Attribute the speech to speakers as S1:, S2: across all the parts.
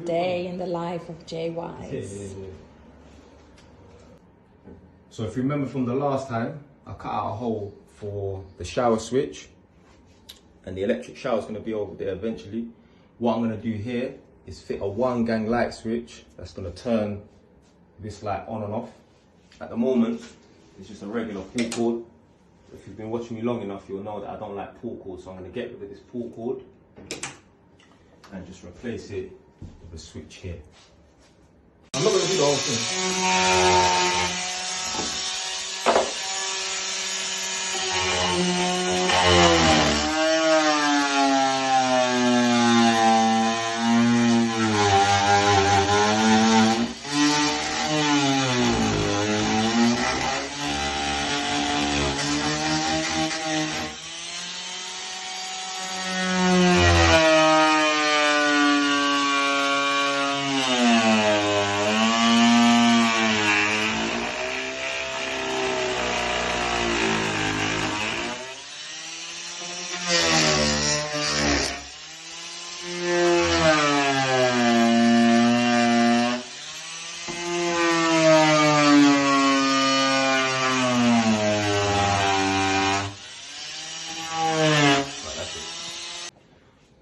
S1: day in the life of Jay Wise.
S2: Yeah. So if you remember from the last time, I cut out a hole for the shower switch, and the electric shower is going to be over there eventually. What I'm going to do here is fit a 1-gang light switch that's going to turn this light on and off. At the moment, it's just a regular pull cord. If you've been watching me long enough, you'll know that I don't like pull cords, so I'm going to get rid of this pull cord and just replace it with a switch here. I'm not going to do the whole thing.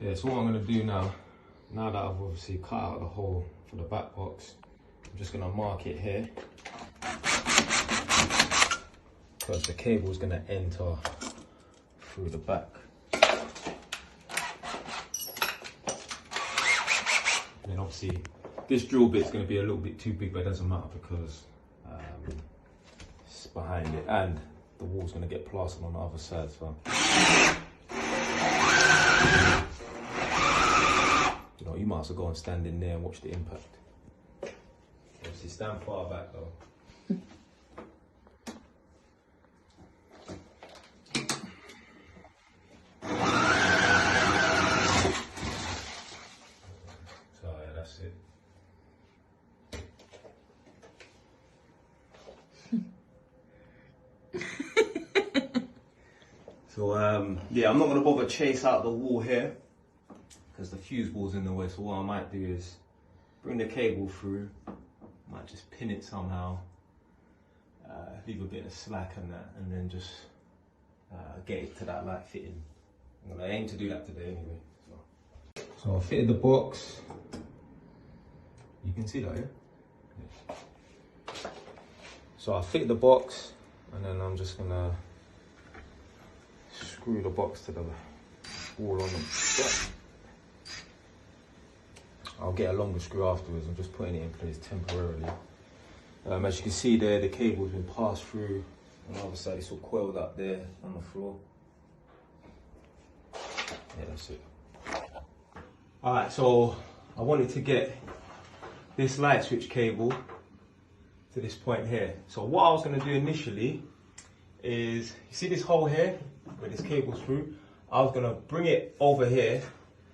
S2: Yeah, so what I'm going to do now that I've obviously cut out the hole for the back box, I'm just going to mark it here, because the cable is going to enter through the back. And then obviously this drill bit is going to be a little bit too big, but it doesn't matter because it's behind it, and the wall's going to get plastered on the other side. So you know, you might as well go and stand in there and watch the impact. Obviously stand far back though. So yeah, that's it. So yeah, I'm not going to bother chase out the wall here because the fuse board's in the way. So what I might do is bring the cable through, might just pin it somehow, leave a bit of slack and that, and then just get it to that light fitting. I'm going to aim to do that today anyway. So I fitted the box. You can see that, yeah? So I fitted the box, and then I'm just going to screw the box to the wall on the. I'll get a longer screw afterwards. I'm just putting it in place temporarily. As you can see there, the cable's been passed through. On the other side, it's all coiled up there on the floor. Yeah, that's it. Alright, so I wanted to get this light switch cable to this point here. So what I was going to do initially is, you see this hole here where this cable's through? I was going to bring it over here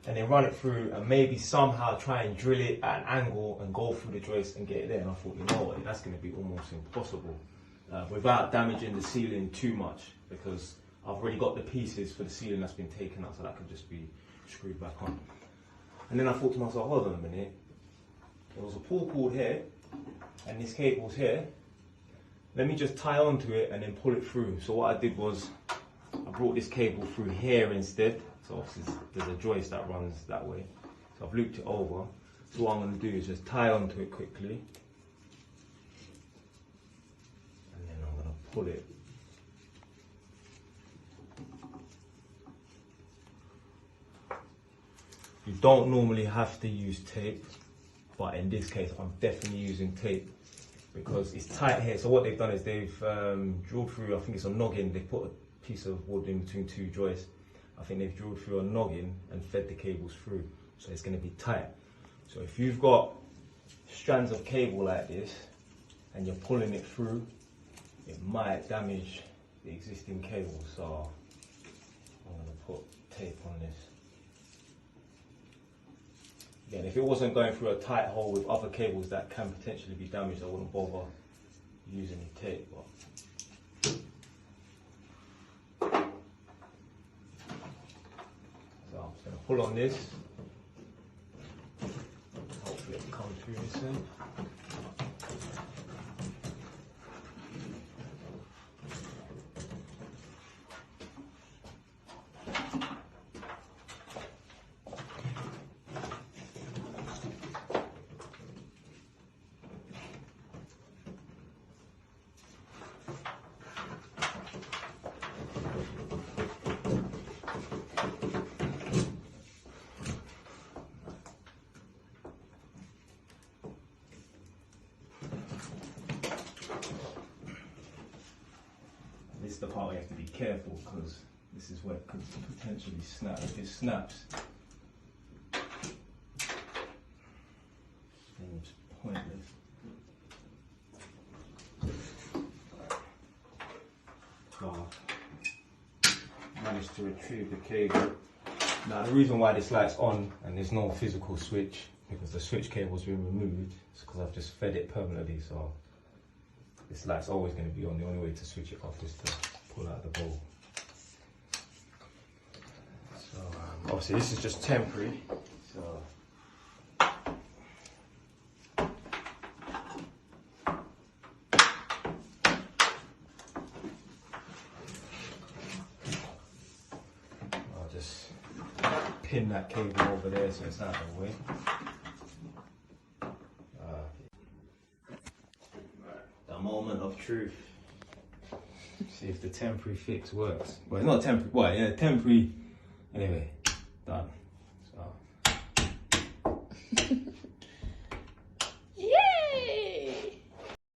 S2: and then run it through and maybe somehow try and drill it at an angle and go through the joist and get it there. And I thought, you know what, that's going to be almost impossible without damaging the ceiling too much, because I've already got the pieces for the ceiling that's been taken out, so that could just be screwed back on. And then I thought to myself, hold on a minute, there was a pull cord here and this cable's here. Let me just tie onto it and then pull it through. So what I did was I brought this cable through here instead. So obviously there's a joist that runs that way. So I've looped it over. So what I'm going to do is just tie onto it quickly. And then I'm going to pull it. You don't normally have to use tape, but in this case I'm definitely using tape because it's tight here. So what they've done is they've drilled through, I think it's a noggin, they put a piece of wood in between two joists. I think they've drilled through a noggin and fed the cables through, so it's going to be tight. So if you've got strands of cable like this and you're pulling it through, it might damage the existing cable. So I'm going to put tape on this. Again, if it wasn't going through a tight hole with other cables that can potentially be damaged, I wouldn't bother using the tape. But so I'm just going to pull on this. Hopefully through this end. This is the part where you have to be careful because this is where it could potentially snap. If it snaps, then it's pointless. So, managed to retrieve the cable. Now the reason why this light's on and there's no physical switch, because the switch cable's been removed, is because I've just fed it permanently, so this light's always going to be on. The only way to switch it off is to pull out the bowl. So obviously this is just temporary. So I'll just pin that cable over there so it's out of the way. Moment of truth. See if the temporary fix works. Well, it's not temporary. Well, yeah, temporary. Anyway, done.